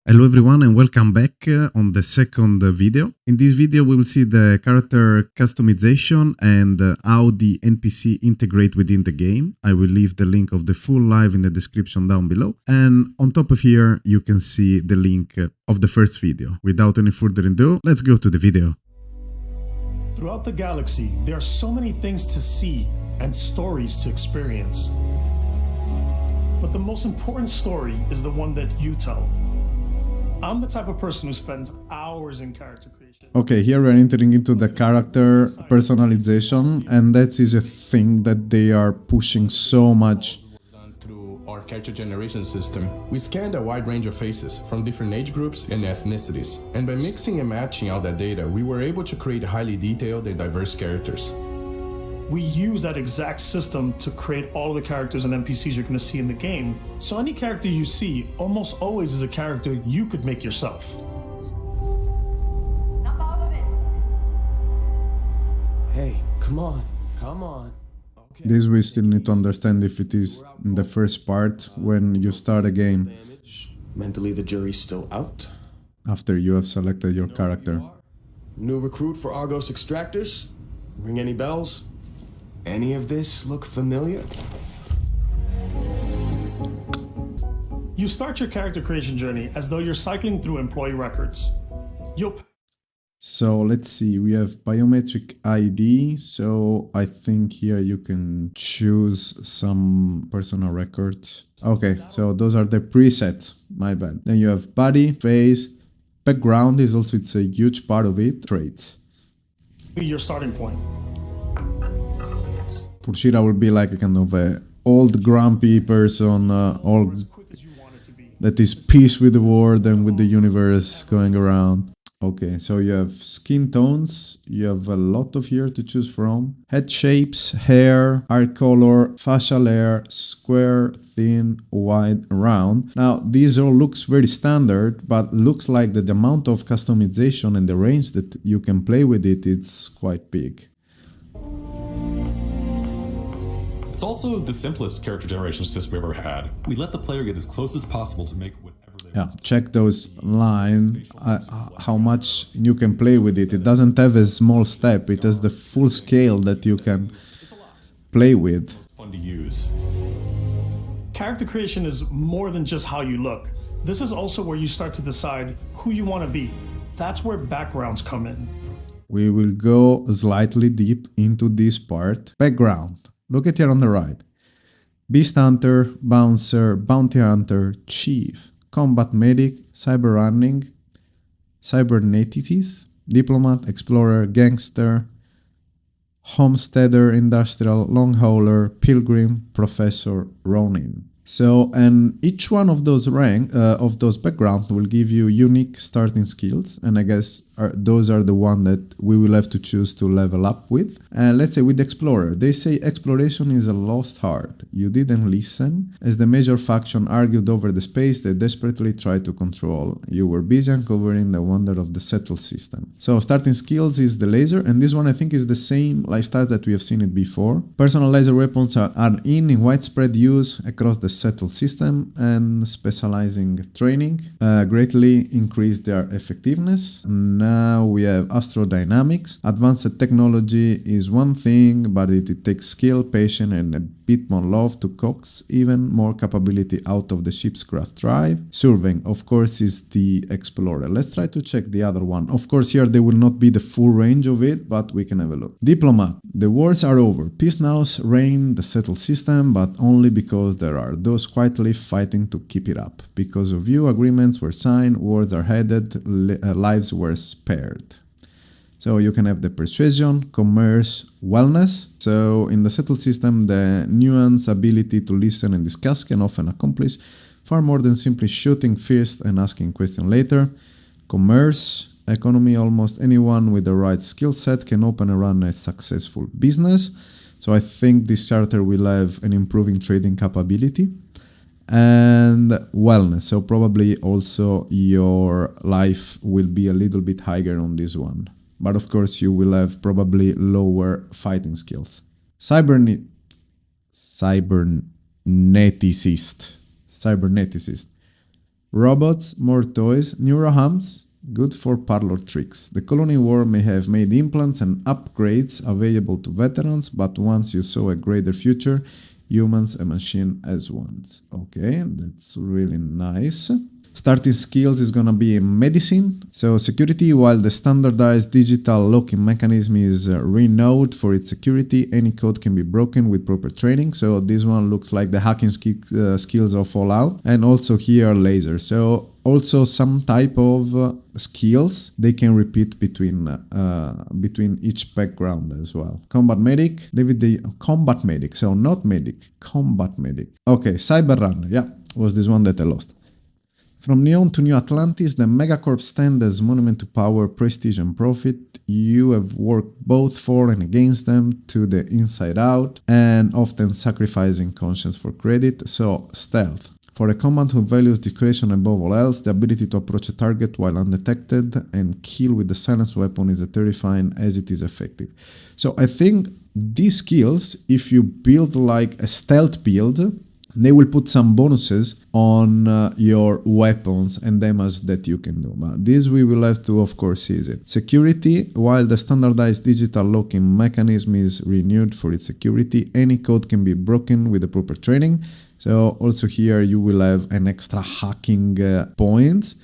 Hello everyone and welcome back on the second video. In this video we will see the character customization and how the NPC integrate within the game. I will leave the link of the full live in the description down below, and on top of here you can see the link of the first video. Without any further ado, let's go to the video. Throughout the galaxy, there are so many things to see and stories to experience. But the most important story is the one that you tell. I'm the type of person who spends hours in character creation. Okay, here we're entering into the character personalization, and that is a thing that they are pushing so much. Through our character generation system, we scanned a wide range of faces from different age groups and ethnicities, and by mixing and matching all that data, we were able to create highly detailed and diverse characters. We use that exact system to create all of the characters and NPCs you're going to see in the game. So any character you see almost always is a character you could make yourself. Snap out of it. Hey, come on. Okay. This we still need to understand if it is in the first part when you start a game, Mentally, the jury's still out. after you have selected your character. New recruit for Argos Extractors? Ring any bells? Any of this look familiar? You start your character creation journey as though you're cycling through employee records. So let's see, we have biometric ID, so I think here you can choose some personal records. Okay, so those are the presets, my bad. Then you have body, face, background is also, it's a huge part of it, traits. Your starting point. Fushira will be like a kind of a old grumpy person, all As quick as you want it to be. that is peace with the world and with the universe going around. Okay, so you have skin tones, you have a lot of here to choose from. Head shapes, hair, eye color, facial hair, square, thin, wide, round. Now, these all looks very standard, but looks like that the amount of customization and the range that you can play with it, it's quite big. It's also the simplest character generation system we've ever had. We let the player get as close as possible to make whatever they Yeah, want. check those line, how much you can play with it. It doesn't have a small step, it has the full scale that you can play with. It's fun to use. Character creation is more than just how you look. This is also where you start to decide who you want to be. That's where backgrounds come in. We will go slightly deep into this part. Background. Look at here on the right. Beast Hunter, Bouncer, Bounty Hunter, Chief, Combat Medic, Cyber Running, Cyberneticist, Diplomat, Explorer, Gangster, Homesteader, Industrial, Long Hauler, Pilgrim, Professor, Ronin. So, and each one of those backgrounds will give you unique starting skills, and I guess those are the one that we will have to choose to level up with. Let's say with Explorer, they say exploration is a lost art. You didn't listen, as the major faction argued over the space they desperately tried to control. You were busy uncovering the wonder of the settled system. So starting skills is the laser, and this one I think is the same like stats that we have seen it before. Personal laser weapons are in widespread use across the settled system, and specializing training greatly increase their effectiveness. Now we have astrodynamics. Advanced technology is one thing, but it takes skill, patience, and a bit more love to coax even more capability out of the ship's craft drive. Surveying, of course, is the Explorer. Let's try to check the other one. Of course, here there will not be the full range of it, but we can have a look. Diplomat. The wars are over. Peace now reign the settled system, but only because there are those quietly fighting to keep it up. Because of you, agreements were signed, wars are headed, lives were spared. So you can have the persuasion, commerce, wellness. So in the settled system, the nuance ability to listen and discuss can often accomplish far more than simply shooting first and asking questions later. Commerce, economy, almost anyone with the right skill set can open and run a successful business. So I think this character will have an improving trading capability. And wellness, so probably also your life will be a little bit higher on this one. But of course you will have probably lower fighting skills. Cyberneticist. Robots, more toys, neurohams, good for parlor tricks. The colony war may have made implants and upgrades available to veterans, but once you saw a greater future, humans and machine as ones. Okay, that's really nice. Starting skills is gonna be medicine. So security, while the standardized digital locking mechanism is renowned for its security, any code can be broken with proper training. So this one looks like the hacking skills of Fallout. And also here laser. So also some type of skills they can repeat between each background as well. Combat medic, leave it the combat medic. So not medic, combat medic. Okay, cyber runner. Yeah, was this one that I lost. From Neon to New Atlantis, the megacorp stand as monument to power, prestige and profit. You have worked both for and against them to the inside out, and often sacrificing conscience for credit. So, stealth. For a combat who values discretion above all else, the ability to approach a target while undetected and kill with the silenced weapon is as terrifying as it is effective. So I think these skills, if you build like a stealth build, they will put some bonuses on your weapons and damage that you can do. But this we will have to, of course, seize it. Security, while the standardized digital locking mechanism is renewed for its security, any code can be broken with the proper training. So also here you will have an extra hacking points.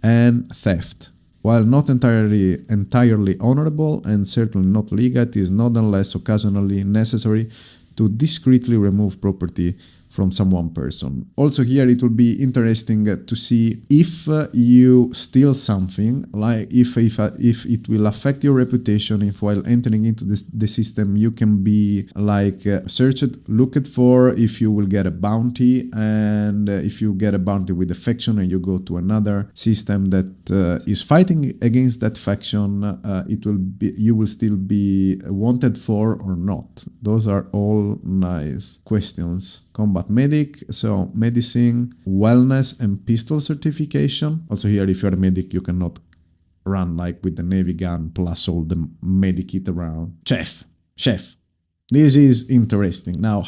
And theft. While not entirely honorable and certainly not legal, it is nonetheless occasionally necessary to discreetly remove property from some one person. Also here it will be interesting to see if you steal something, like if it will affect your reputation, if while entering into the system you can be like searched, looked for, if you will get a bounty, and if you get a bounty with a faction and you go to another system that is fighting against that faction, you will still be wanted for or not. Those are all nice questions. Combat medic, so medicine, wellness, and pistol certification. Also here, if you're a medic, you cannot run like with the Navy gun plus all the medikit around. Chef. This is interesting. Now,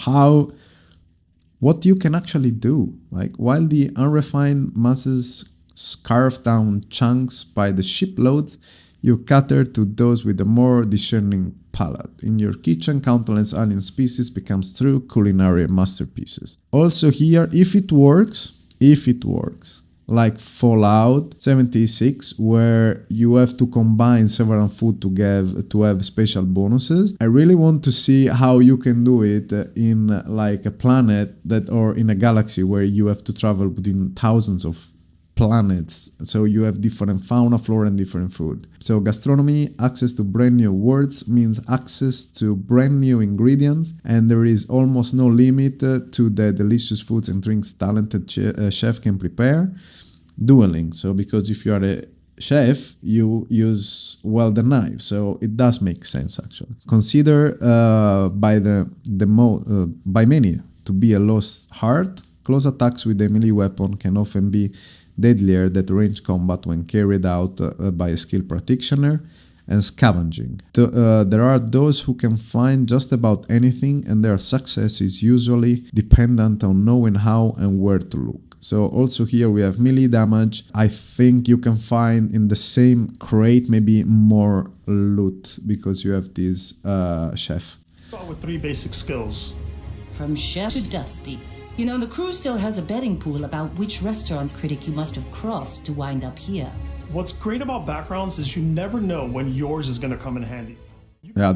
what you can actually do, like while the unrefined masses scarf down chunks by the shiploads, you cater to those with a more discerning palate. In your kitchen, countless alien species becomes true culinary masterpieces. Also here, if it works, like Fallout 76, where you have to combine several food to have special bonuses. I really want to see how you can do it in like a planet or in a galaxy where you have to travel between thousands of planets, so you have different fauna, flora, and different food. So gastronomy, access to brand new words means access to brand new ingredients, and there is almost no limit to the delicious foods and drinks talented chef can prepare. Dueling, so because if you are a chef, you use the knife, so it does make sense actually. Consider by many to be a lost art. Close attacks with a melee weapon can often be deadlier than range combat when carried out by a skilled practitioner. And scavenging. There are those who can find just about anything, and their success is usually dependent on knowing how and where to look. So also here we have melee damage. I think you can find in the same crate maybe more loot because you have this chef. Start with 3 basic skills. From chef to dusty. You know, the crew still has a betting pool about which restaurant critic you must have crossed to wind up here. What's great about backgrounds is you never know when yours is going to come in handy. Yeah,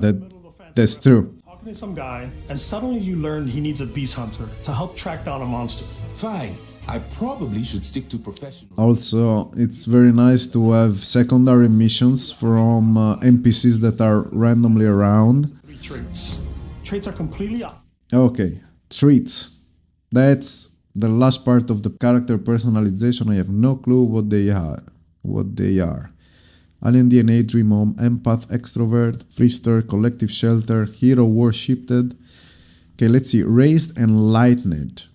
that's true. Talking to some guy, and suddenly you learn he needs a beast hunter to help track down a monster. Fine. I probably should stick to professionals. Also, it's very nice to have secondary missions from NPCs that are randomly around. 3 traits. Traits are completely up. Okay, traits. That's the last part of the character personalization. I have no clue what they are. Alien DNA, Dream Home, Empath, Extrovert, Freester, Collective Shelter, Hero Worshipped. Okay, let's see. Raised Enlightened.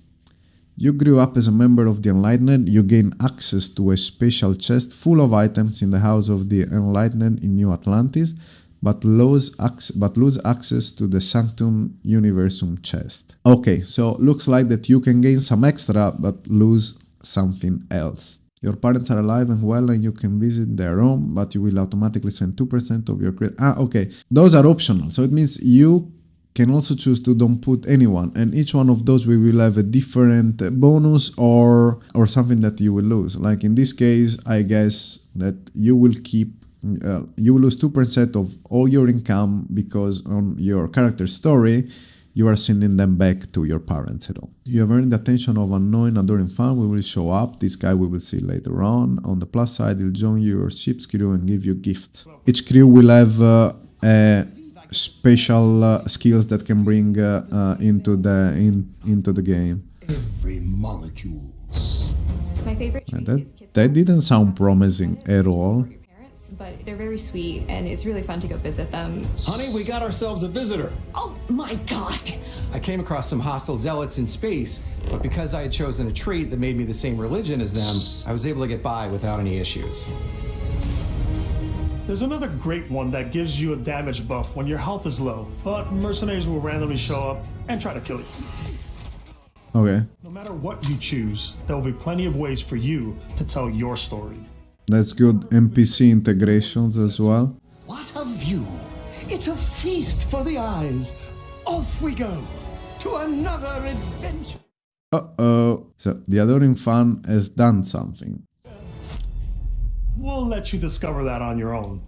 You grew up as a member of the Enlightened. You gain access to a special chest full of items in the House of the Enlightened in New Atlantis, but lose access to the Sanctum Universum chest. Okay, so looks like that you can gain some extra, but lose something else. Your parents are alive and well and you can visit their home, but you will automatically send 2% of your credit. Okay. Those are optional. So it means you can also choose to don't put anyone. And each one of those we will have a different bonus or something that you will lose. Like in this case, I guess that you will you will lose 2% of all your income because on your character story, you are sending them back to your parents at all. You have earned the attention of unknown adoring fan. We will show up. This guy we will see later on. On the plus side, he'll join your ship's crew and give you gifts. Each crew will have special skills that can bring into the game. Every molecule. My favorite treat is kids. That didn't sound promising at all. But they're very sweet, and it's really fun to go visit them. Honey, we got ourselves a visitor. Oh my god! I came across some hostile zealots in space, but because I had chosen a trait that made me the same religion as them, I was able to get by without any issues. There's another great one that gives you a damage buff when your health is low, but mercenaries will randomly show up and try to kill you. Okay. No matter what you choose, there will be plenty of ways for you to tell your story. That's good NPC integrations as well. What a view! It's a feast for the eyes. Off we go to another adventure. Uh-oh. So the adoring fan has done something. We'll let you discover that on your own.